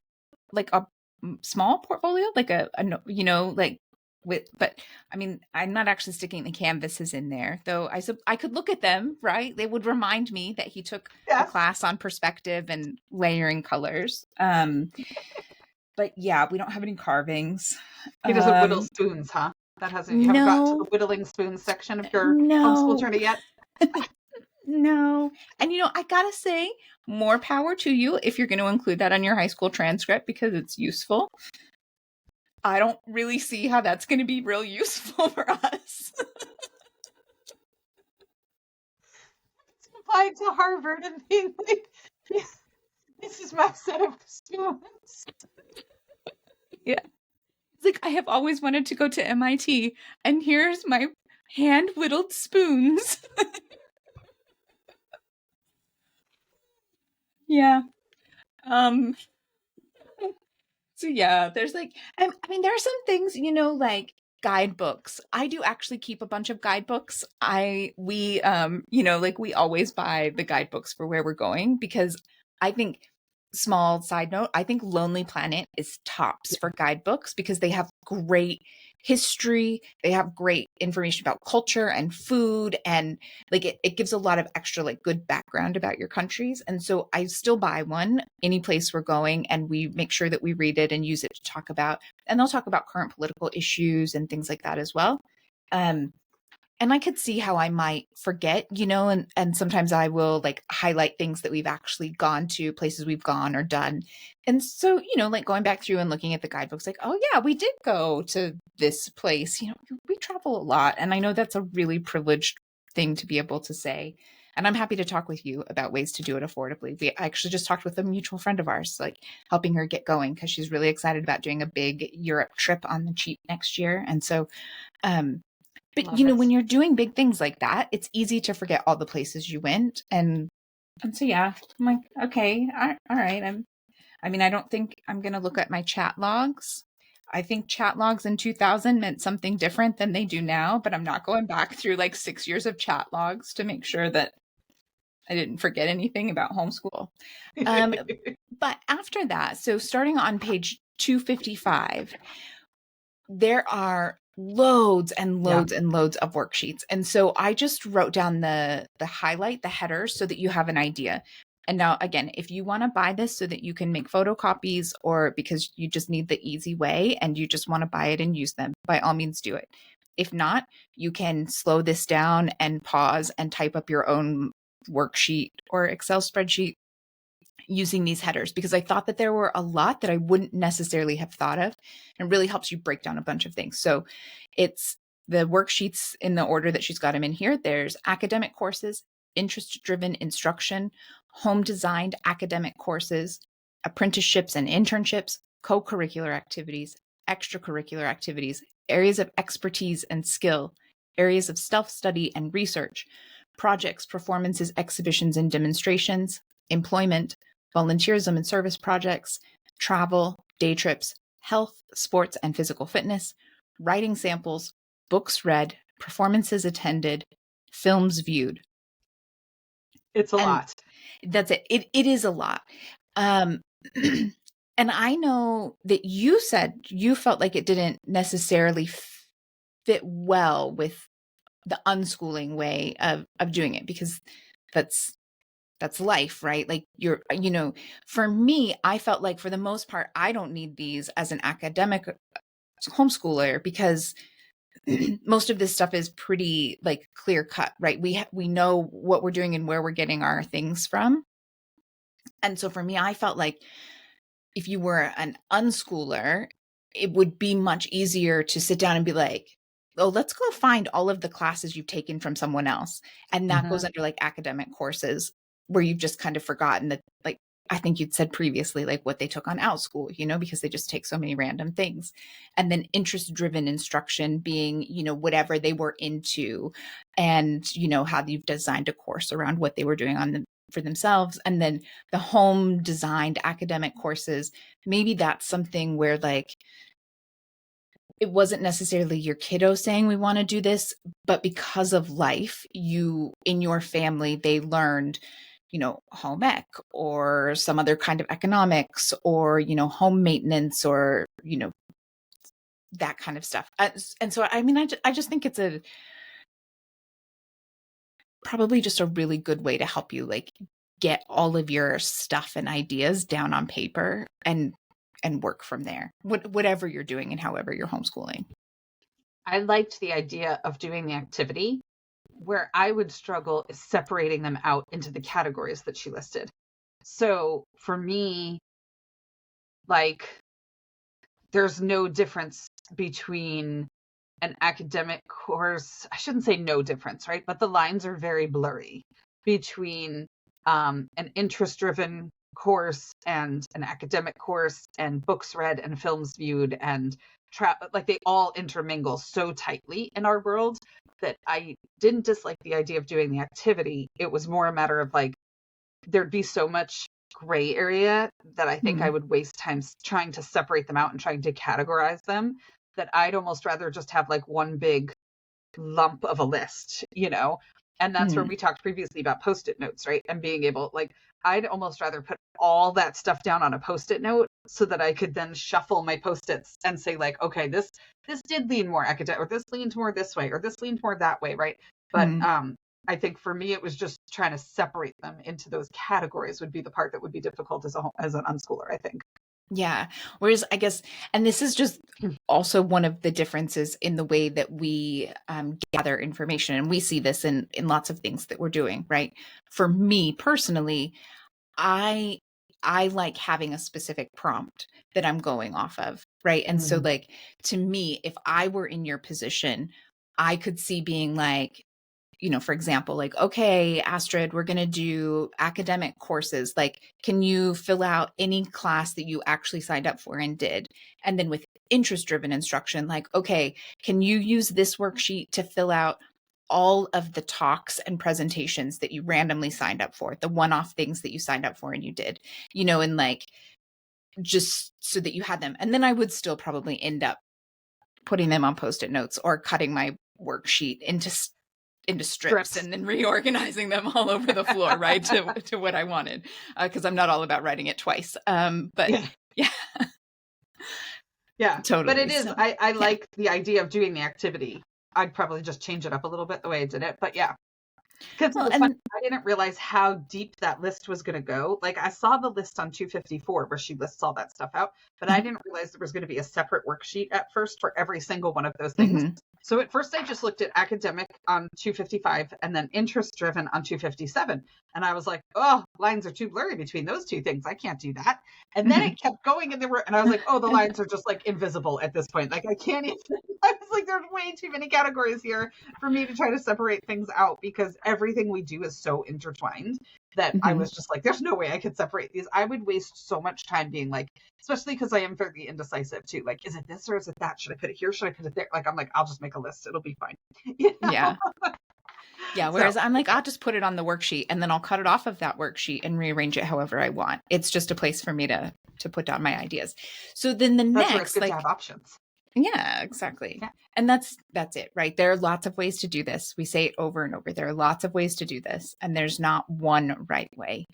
small portfolio, like like but I mean, I'm not actually sticking the canvases in there, though I could look at them, right? They would remind me that he took a yes, class on perspective and layering colors. But yeah, we don't have any carvings. he doesn't whittle Um, spoons, huh? You haven't gotten to the no, whittling spoons section of your homeschool no, journey yet? no. And I gotta say, more power to you if you're going to include that on your high school transcript because it's useful. I don't really see how that's going to be real useful for us. Applied to Harvard and being like, this is my set of spoons. Yeah. It's like, I have always wanted to go to MIT, and here's my hand whittled spoons. Yeah. Um, so yeah, there's like, I mean, there are some things, like guidebooks. I do actually keep a bunch of guidebooks. Like we always buy the guidebooks for where we're going because I think, small side note, I think Lonely Planet is tops for guidebooks because they have great history, they have great information about culture and food, and like it gives a lot of extra like good background about your countries. And so I still buy one any place we're going, and we make sure that we read it and use it to talk about, and they'll talk about current political issues and things like that as well. um and I could see how I might forget, and sometimes I will like highlight things that we've actually gone to, places we've gone or done. And so, like going back through and looking at the guidebooks, like, oh yeah, we did go to this place. We travel a lot. And I know that's a really privileged thing to be able to say. And I'm happy to talk with you about ways to do it affordably. I actually just talked with a mutual friend of ours, like helping her get going because she's really excited about doing a big Europe trip on the cheap next year. And so, but Love it. when you're doing big things like that, it's easy to forget all the places you went. And so yeah, I'm like, okay, all right. I mean, I don't think I'm gonna look at my chat logs. I think chat logs in 2000 meant something different than they do now, but I'm not going back through like 6 years of chat logs to make sure that I didn't forget anything about homeschool. Um, but after that, so starting on page 255, there are loads and Yeah. loads and loads of worksheets. And so I just wrote down the highlight, the headers, so that you have an idea. And now again, if you want to buy this so that you can make photocopies or because you just need the easy way and you just want to buy it and use them, by all means do it. If not, you can slow this down and pause and type up your own worksheet or Excel spreadsheet using these headers, because I thought that there were a lot that I wouldn't necessarily have thought of, and really helps you break down a bunch of things. So it's the worksheets in the order that she's got them in here. There's academic courses, interest-driven instruction, home-designed academic courses, apprenticeships and internships, co-curricular activities, extracurricular activities, areas of expertise and skill, areas of self-study and research, projects, performances, exhibitions, and demonstrations, employment, volunteerism and service projects, travel, day trips, health, sports and physical fitness, writing samples, books read, performances attended, films viewed. It's a And lot. that's it. It is a lot. Um, and I know that you said you felt like it didn't necessarily fit well with the unschooling way of doing it, because that's life, right? Like for me, I felt like for the most part, I don't need these as an academic homeschooler, because most of this stuff is pretty like clear cut, right? We know what we're doing and where we're getting our things from. And so for me, I felt like if you were an unschooler, it would be much easier to sit down and be like, oh, let's go find all of the classes you've taken from someone else. And that goes under like academic courses where you've just kind of forgotten that, like, I think you'd said previously, like what they took on Outschool, because they just take so many random things. And then interest driven instruction being, whatever they were into, and, how you've designed a course around what they were doing for themselves. And then the home designed academic courses, maybe that's something where like it wasn't necessarily your kiddo saying we want to do this, but because of life, in your family, they learned, home ec or some other kind of economics, or, home maintenance, or, that kind of stuff. And so, I mean, I just think it's probably just a really good way to help you like get all of your stuff and ideas down on paper and work from there, whatever you're doing and however you're homeschooling. I liked the idea of doing the activity. Where I would struggle is separating them out into the categories that she listed. So for me, like, there's no difference between an academic course. I shouldn't say no difference, right? But the lines are very blurry between an interest-driven course and an academic course, and books read and films viewed, and like they all intermingle so tightly in our world that I didn't dislike the idea of doing the activity. It was more a matter of like, there'd be so much gray area that I think I would waste time trying to separate them out and trying to categorize them, that I'd almost rather just have like one big lump of a list, And that's where we talked previously about Post-it notes, right? And being able, like, I'd almost rather put all that stuff down on a Post-it note so that I could then shuffle my Post-its and say like, okay, this did lean more academic, or this leaned more this way, or this leaned more that way, right? But I think for me, it was just trying to separate them into those categories would be the part that would be difficult as an unschooler, I think. Yeah. Whereas I guess, and this is just also one of the differences in the way that we gather information. And we see this in lots of things that we're doing, right? For me personally, I like having a specific prompt that I'm going off of, right? And so like, to me, if I were in your position, I could see being like, for example, like, okay, Astrid, we're going to do academic courses. Like, can you fill out any class that you actually signed up for and did? And then with interest-driven instruction, like, okay, can you use this worksheet to fill out all of the talks and presentations that you randomly signed up for, the one-off things that you signed up for and you did, and like, just so that you had them. And then I would still probably end up putting them on Post-it notes or cutting my worksheet into strips and then reorganizing them all over the floor, right, to what I wanted, because I'm not all about writing it twice. But yeah. Totally. But it is, so, I like the idea of doing the activity. I'd probably just change it up a little bit the way I did it, but yeah. Because I didn't realize how deep that list was going to go. Like, I saw the list on 254 where she lists all that stuff out, but I didn't realize there was going to be a separate worksheet at first for every single one of those things. So at first I just looked at academic on 255 and then interest driven on 257. And I was like, oh, lines are too blurry between those two things. I can't do that. And then it kept going and I was like, oh, the lines are just like invisible at this point. Like, I can't even, I was like, there's way too many categories here for me to try to separate things out, because everything we do is so intertwined that I was just like, there's no way I could separate these. I would waste so much time being like, especially because I am very indecisive too. Like, is it this or is it that? Should I put it here? Should I put it there? Like, I'm like, I'll just make a list. It'll be fine. Yeah. Yeah. Whereas I'm like, I'll just put it on the worksheet and then I'll cut it off of that worksheet and rearrange it however I want. It's just a place for me to put down my ideas. So then the next, like, to have options. Yeah, exactly. Yeah. And that's it, right? There are lots of ways to do this. We say it over and over. There are lots of ways to do this, and there's not one right way.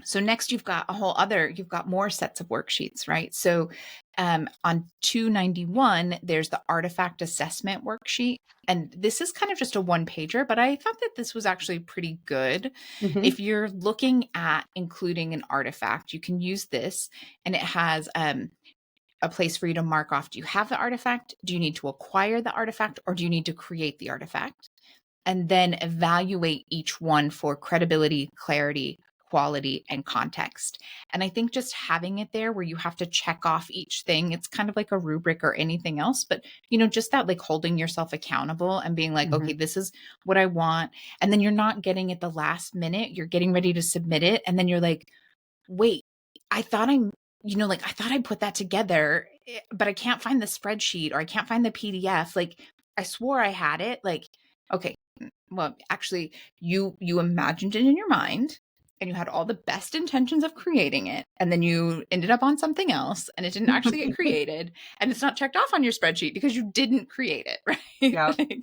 So next you've got you've got more sets of worksheets, right? So on 291, there's the artifact assessment worksheet. And this is kind of just a one pager, but I thought that this was actually pretty good. Mm-hmm. If you're looking at including an artifact, you can use this, and it has a place for you to mark off. Do you have the artifact? Do you need to acquire the artifact, or do you need to create the artifact? And then evaluate each one for credibility, clarity, quality, and context. And I think just having it there where you have to check off each thing, it's kind of like a rubric or anything else, but just that like holding yourself accountable and being like, Mm-hmm. okay, this is what I want. And then you're not getting it the last minute, you're getting ready to submit it. And then you're like, wait, I thought I thought I put that together, but I can't find the spreadsheet, or I can't find the PDF. Like, I swore I had it. Like, okay, well, actually, you imagined it in your mind, and you had all the best intentions of creating it, and then you ended up on something else, and it didn't actually get created, and it's not checked off on your spreadsheet because you didn't create it, right? Yeah. Like,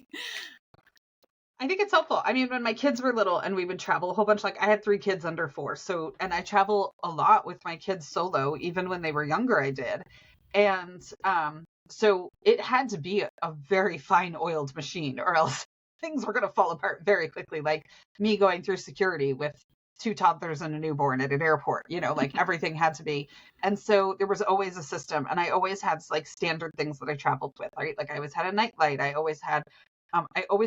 I think it's helpful. I mean, when my kids were little and we would travel a whole bunch, like I had 3 kids under 4. So, and I travel a lot with my kids solo, even when they were younger, I did. And so it had to be a very fine oiled machine, or else things were going to fall apart very quickly. Like me going through security with 2 toddlers and a newborn at an airport, like everything had to be. And so there was always a system. And I always had like standard things that I traveled with, right? Like I always had a nightlight. I always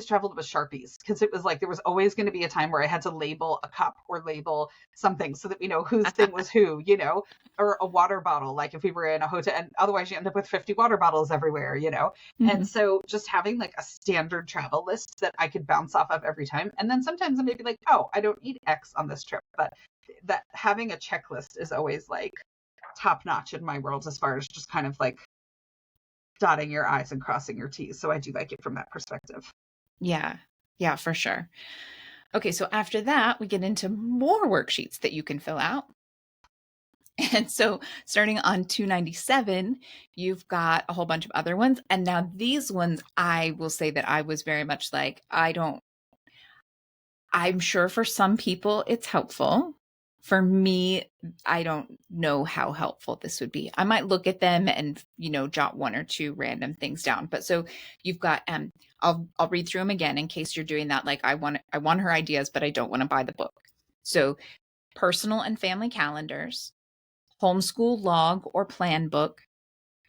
traveled with Sharpies, because it was like there was always going to be a time where I had to label a cup or label something so that we know whose thing was who, or a water bottle. Like if we were in a hotel, and otherwise you end up with 50 water bottles everywhere. And so just having like a standard travel list that I could bounce off of every time. And then sometimes I may be like, oh, I don't need X on this trip. But that having a checklist is always like top notch in my world, as far as just kind of like dotting your I's and crossing your T's. So I do like it from that perspective. Yeah. Yeah, for sure. Okay, so after that, we get into more worksheets that you can fill out. And so starting on 297, you've got a whole bunch of other ones. And now these ones, I will say that I was very much like, I'm sure for some people it's helpful. For me, I don't know how helpful this would be. I might look at them and, jot one or two random things down. But so you've got, I'll read through them again in case you're doing that. Like I want her ideas, but I don't want to buy the book. So personal and family calendars, homeschool log or plan book,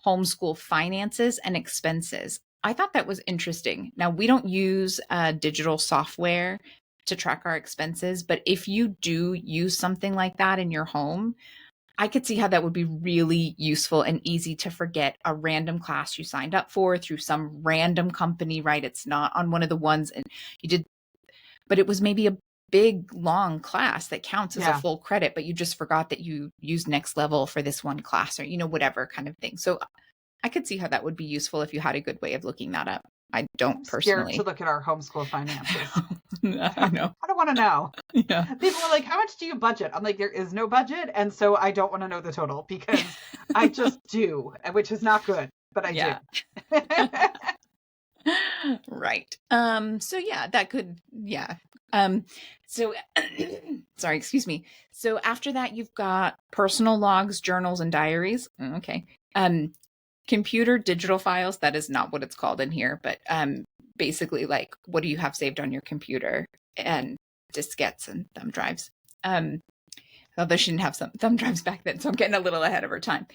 homeschool finances and expenses. I thought that was interesting. Now, we don't use digital software to track our expenses, but if you do use something like that in your home, I could see how that would be really useful and easy to forget a random class you signed up for through some random company, right? It's not on one of the ones and you did, but it was maybe a big long class that counts as a full credit, but you just forgot that you used Next Level for this one class, or whatever kind of thing. So I could see how that would be useful if you had a good way of looking that up. I don't personally. Scared to look at our homeschool finances. I know. I don't want to know. Yeah. People are like, how much do you budget? I'm like, there is no budget. And so I don't want to know the total, because I just do, which is not good, but I do. Right. So yeah, that could, yeah. So sorry, excuse me. So after that, you've got personal logs, journals, and diaries. Okay. Computer digital files. That is not what it's called in here, but basically like, what do you have saved on your computer, and diskettes and thumb drives. Although she didn't have some thumb drives back then, so I'm getting a little ahead of her time.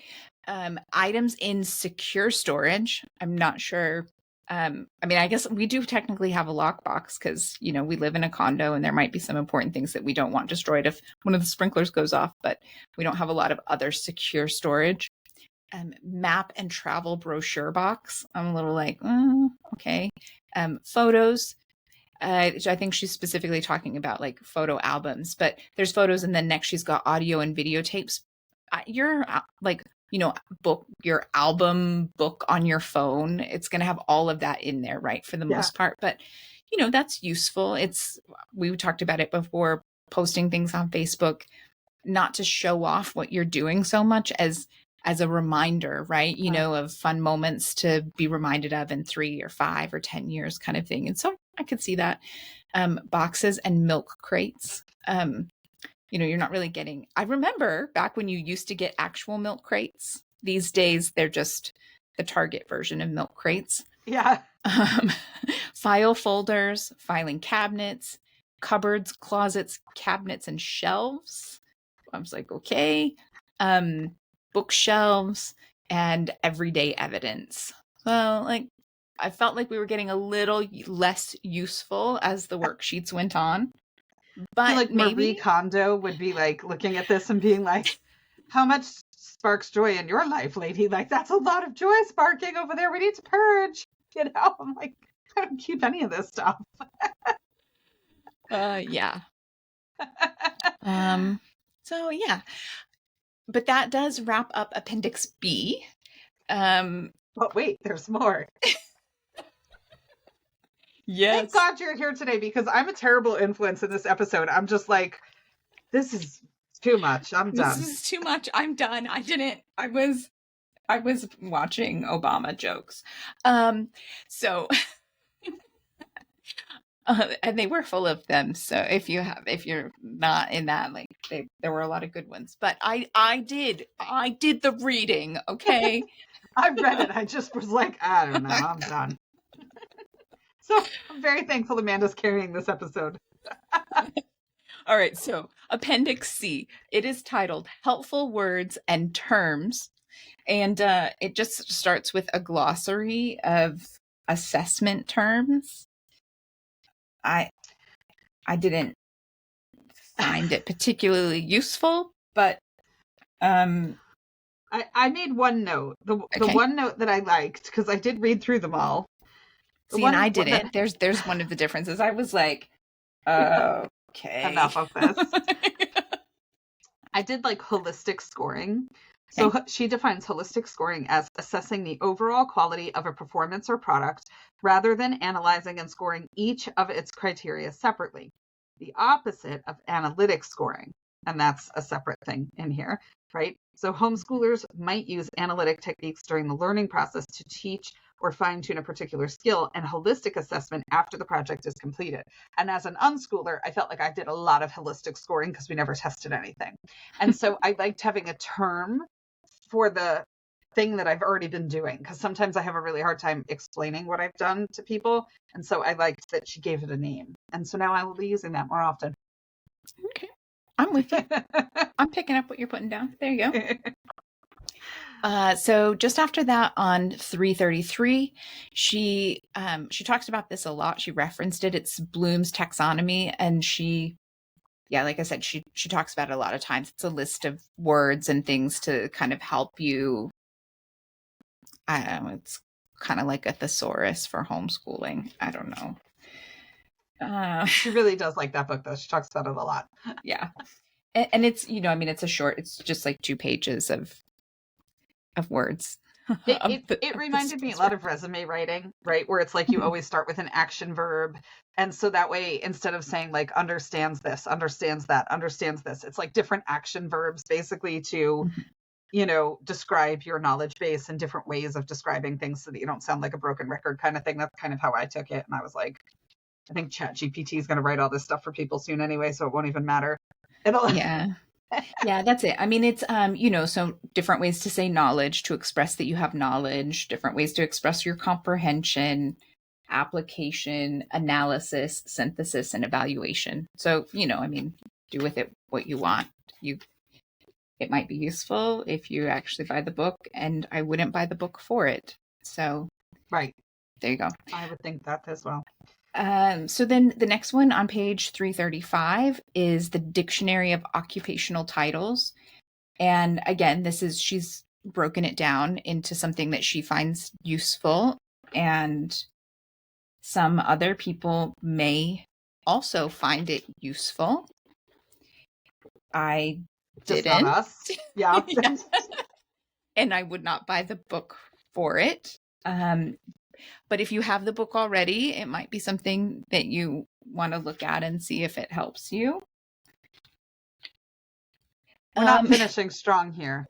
Items in secure storage. I'm not sure. I mean, I guess we do technically have a lockbox because, we live in a condo and there might be some important things that we don't want destroyed if one of the sprinklers goes off, but we don't have a lot of other secure storage. Map and travel brochure box. I'm a little like, okay. Photos. I think she's specifically talking about like photo albums, but there's photos, and then next she's got audio and videotapes. You're like, book your album book on your phone. It's going to have all of that in there, right? For the most part, but that's useful. We talked about it before, posting things on Facebook, not to show off what you're doing so much as as a reminder, right? You know, of fun moments to be reminded of in 3 or 5 or 10 years kind of thing. And so I could see that. Boxes and milk crates. You know, you're not really getting, I remember back when you used to get actual milk crates. These days, they're just the Target version of milk crates. Yeah. File folders, filing cabinets, cupboards, closets, cabinets, and shelves. I was like, okay. Bookshelves and everyday evidence. Well, like, I felt like we were getting a little less useful as the worksheets went on. But I feel like maybe Marie Kondo would be like looking at this and being like, how much sparks joy in your life, lady? Like, that's a lot of joy sparking over there. We need to purge. You know, I'm like, I don't keep any of this stuff. yeah. So yeah. But that does wrap up Appendix B. But wait, there's more. Yes. Thank God you're here today, because I'm a terrible influence in this episode. I'm just like, this is too much. I'm done. This is too much. I'm done. I was watching Obama jokes. So and they were full of them. So if you're not in that, like, there were a lot of good ones. But I did the reading, okay? I read it. I just was like, I don't know. I'm done. So I'm very thankful Amanda's carrying this episode. All right, so Appendix C. It is titled Helpful Words and Terms. And it just starts with a glossary of assessment terms. I didn't find it particularly useful, but I made one note. The one note that I liked, because I did read through them all. See, and I didn't. There's one of the differences. I was like, okay. Enough of this. I did like holistic scoring. So she defines holistic scoring as assessing the overall quality of a performance or product rather than analyzing and scoring each of its criteria separately. The opposite of analytic scoring. And that's a separate thing in here, right? So homeschoolers might use analytic techniques during the learning process to teach or fine-tune a particular skill, and holistic assessment after the project is completed. And as an unschooler, I felt like I did a lot of holistic scoring because we never tested anything. And so I liked having a term for the thing that I've already been doing, because sometimes I have a really hard time explaining what I've done to people. And so I liked that she gave it a name. And so now I will be using that more often. Okay. I'm with you. I'm picking up what you're putting down. There you go. So just after that, on 333, she talks about this a lot. She referenced it. It's Bloom's taxonomy, and like I said, she talks about it a lot of times. It's a list of words and things to kind of help you. I don't know. It's kind of like a thesaurus for homeschooling. I don't know. She really does like that book, though. She talks about it a lot. Yeah. And it's, it's a short, it's just like 2 pages of words. It reminded me a lot of resume writing, right? Where it's like you always start with an action verb. And so that way, instead of saying like understands this, understands that, understands this, it's like different action verbs basically to, describe your knowledge base and different ways of describing things so that you don't sound like a broken record kind of thing. That's kind of how I took it. And I was like, I think ChatGPT is going to write all this stuff for people soon anyway, so it won't even matter. Yeah, that's it. I mean, it's, so different ways to say knowledge, to express that you have knowledge, different ways to express your comprehension, application, analysis, synthesis, and evaluation. So, do with it what you want. It might be useful if you actually buy the book, and I wouldn't buy the book for it. So, right. There you go. I would think that as well. So then the next one on page 335 is the Dictionary of Occupational Titles. And again, she's broken it down into something that she finds useful, and some other people may also find it useful. I just didn't. Not us. Yeah. Yeah. And I would not buy the book for it. But if you have the book already, it might be something that you want to look at and see if it helps you. We're not finishing strong here.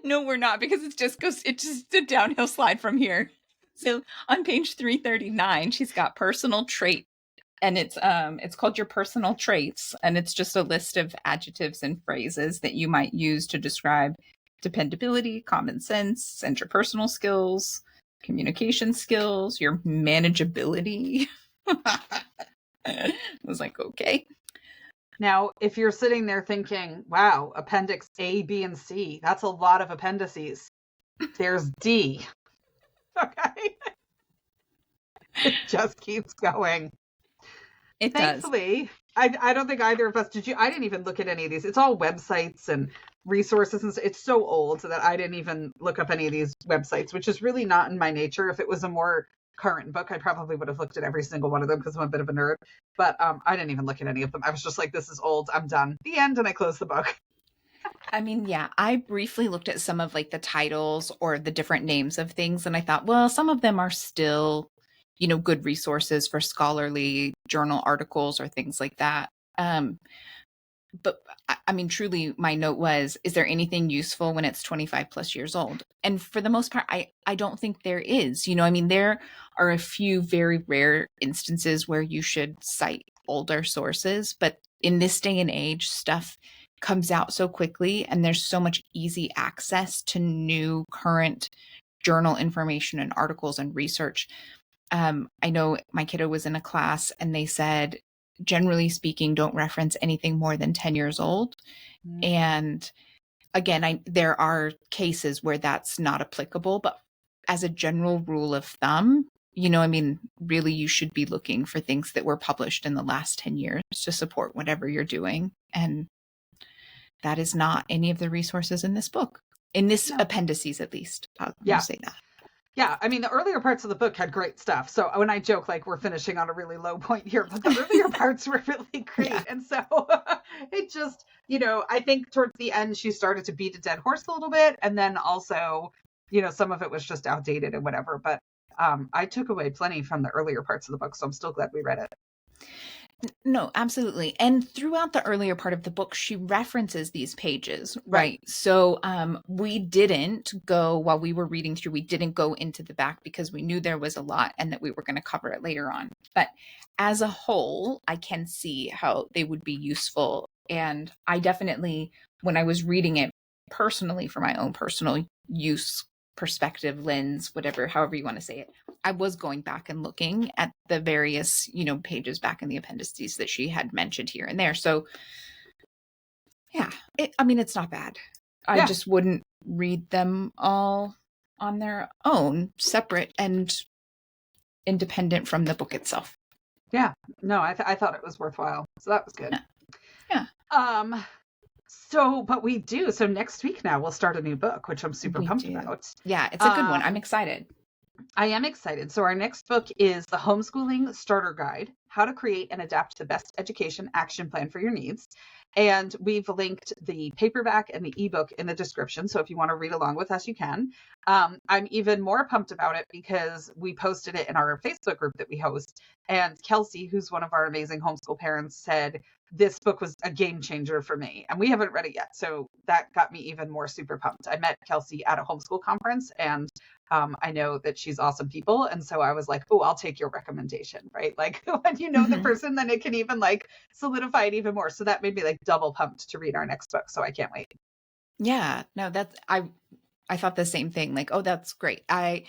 No, we're not, because it's just a downhill slide from here. So on page 339, she's got personal trait, and it's called Your Personal Traits, and it's just a list of adjectives and phrases that you might use to describe dependability, common sense, interpersonal skills, communication skills, your manageability. I was like, okay. Now, if you're sitting there thinking, wow, appendix A, B, and C, that's a lot of appendices. There's D. Okay. It just keeps going. It Thankfully, I don't think either of us did. I didn't even look at any of these. It's all websites and resources, and it's so old that I didn't even look up any of these websites, which is really not in my nature. If it was a more current book, I probably would have looked at every single one of them because I'm a bit of a nerd. But I didn't even look at any of them. I was just like, this is old. I'm done. The end. And I closed the book. I mean, yeah, I briefly looked at some of like the titles or the different names of things, and I thought, well, some of them are still, good resources for scholarly journal articles or things like that. But I mean, truly, my note was, is there anything useful when it's 25 plus years old? And for the most part, I don't think there is. I mean, there are a few very rare instances where you should cite older sources, but in this day and age, stuff comes out so quickly, and there's so much easy access to new current journal information and articles and research. I know my kiddo was in a class and they said, generally speaking, don't reference anything more than 10 years old. Mm-hmm. And again, there are cases where that's not applicable, but as a general rule of thumb, I mean, really, you should be looking for things that were published in the last 10 years to support whatever you're doing. And that is not any of the resources in this book, in this appendices, at least. I'll say that. Yeah, I mean, the earlier parts of the book had great stuff. So when I joke, like, we're finishing on a really low point here, but the earlier parts were really great. Yeah. And so it just, I think towards the end, she started to beat a dead horse a little bit. And then also, some of it was just outdated and whatever. But I took away plenty from the earlier parts of the book. So I'm still glad we read it. No, absolutely. And throughout the earlier part of the book, she references these pages, right? So we didn't go, while we were reading through, we didn't go into the back because we knew there was a lot and that we were going to cover it later on. But as a whole, I can see how they would be useful. And I definitely, when I was reading it personally for my own personal use, perspective, lens, whatever, however you want to say it, I was going back and looking at the various, pages back in the appendices that she had mentioned here and there. So yeah, it's not bad. Yeah. I just wouldn't read them all on their own, separate and independent from the book itself. Yeah, no, I thought it was worthwhile. So that was good. Yeah. But we do. So next week now we'll start a new book, which I'm super pumped about. Yeah, it's a good one. I'm excited. I am excited. So our next book is the Homeschooling Starter Guide, How to Create and Adapt the Best Education Action Plan for Your Needs. And we've linked the paperback and the ebook in the description. So if you want to read along with us, you can. I'm even more pumped about it because we posted it in our Facebook group that we host. And Kelsey, who's one of our amazing homeschool parents, said, this book was a game changer for me. And we haven't read it yet. So that got me even more super pumped. I met Kelsey at a homeschool conference, and I know that she's awesome people. And so I was like, oh, I'll take your recommendation, right? Like when you know the person, then it can even like solidify it even more. So that made me like double pumped to read our next book. So I can't wait. Yeah, no, I thought the same thing. Like, oh, that's great. I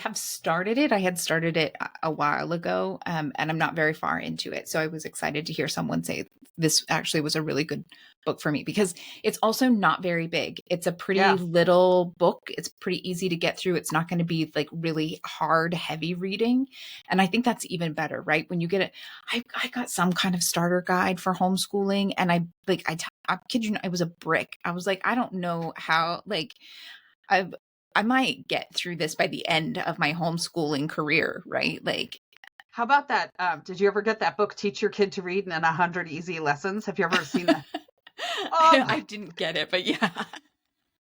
have started it. I had started it a while ago, and I'm not very far into it. So I was excited to hear someone say this actually was a really good book for me, because it's also not very big. It's a pretty little book. It's pretty easy to get through. It's not going to be like really hard, heavy reading. And I think that's even better, right? When you get it, I got some kind of starter guide for homeschooling, and I kid you not, it was a brick. I was like, I don't know how, like, I might get through this by the end of my homeschooling career, right? Like, how about that? Did you ever get that book, Teach Your Kid to Read in 100 Easy Lessons? Have you ever seen that? I didn't get it, but yeah.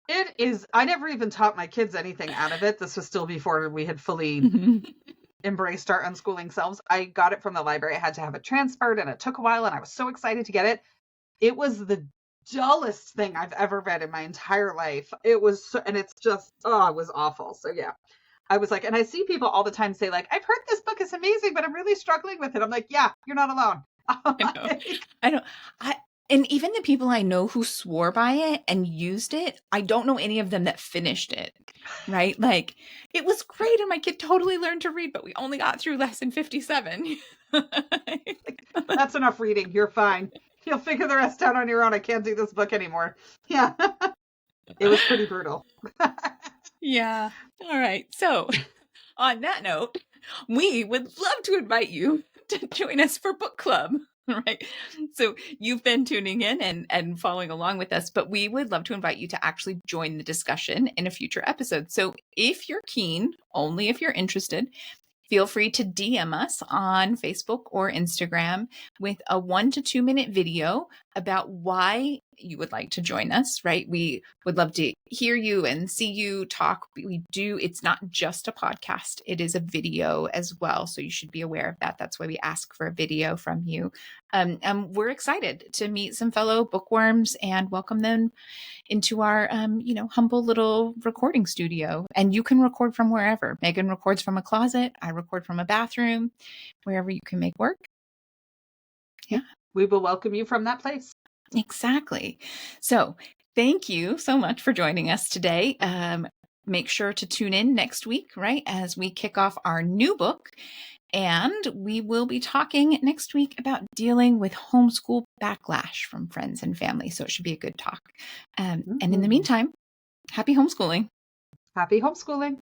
It is. I never even taught my kids anything out of it. This was still before we had fully embraced our unschooling selves. I got it from the library. I had to have it transferred, and it took a while, and I was so excited to get it. It was the dullest thing I've ever read in my entire life. It was so, and it's just, oh, it was awful. So yeah, I was like, and I see people all the time say like, I've heard this book is amazing, but I'm really struggling with it. I'm like, yeah, you're not alone. I know. I don't. And even the people I know who swore by it and used it, I don't know any of them that finished it. Right? Like, it was great and my kid totally learned to read, but we only got through lesson 57. That's enough reading. You're fine. You'll figure the rest out on your own. I can't do this book anymore. Yeah. It was pretty brutal. Yeah. All right. So, on that note, we would love to invite you to join us for book club. Right. So you've been tuning in and following along with us, but we would love to invite you to actually join the discussion in a future episode. So if you're keen, only if you're interested, feel free to DM us on Facebook or Instagram with a 1 to 2 minute video about why you would like to join us, right? We would love to hear you and see you talk. It's not just a podcast, it is a video as well. So you should be aware of that. That's why we ask for a video from you. We're excited to meet some fellow bookworms and welcome them into our, humble little recording studio. And you can record from wherever. Meagan records from a closet. I record from a bathroom, wherever you can make work. Yeah. We will welcome you from that place. Exactly. So thank you so much for joining us today. Make sure to tune in next week, right, as we kick off our new book. And we will be talking next week about dealing with homeschool backlash from friends and family. So it should be a good talk. And in the meantime, happy homeschooling. Happy homeschooling.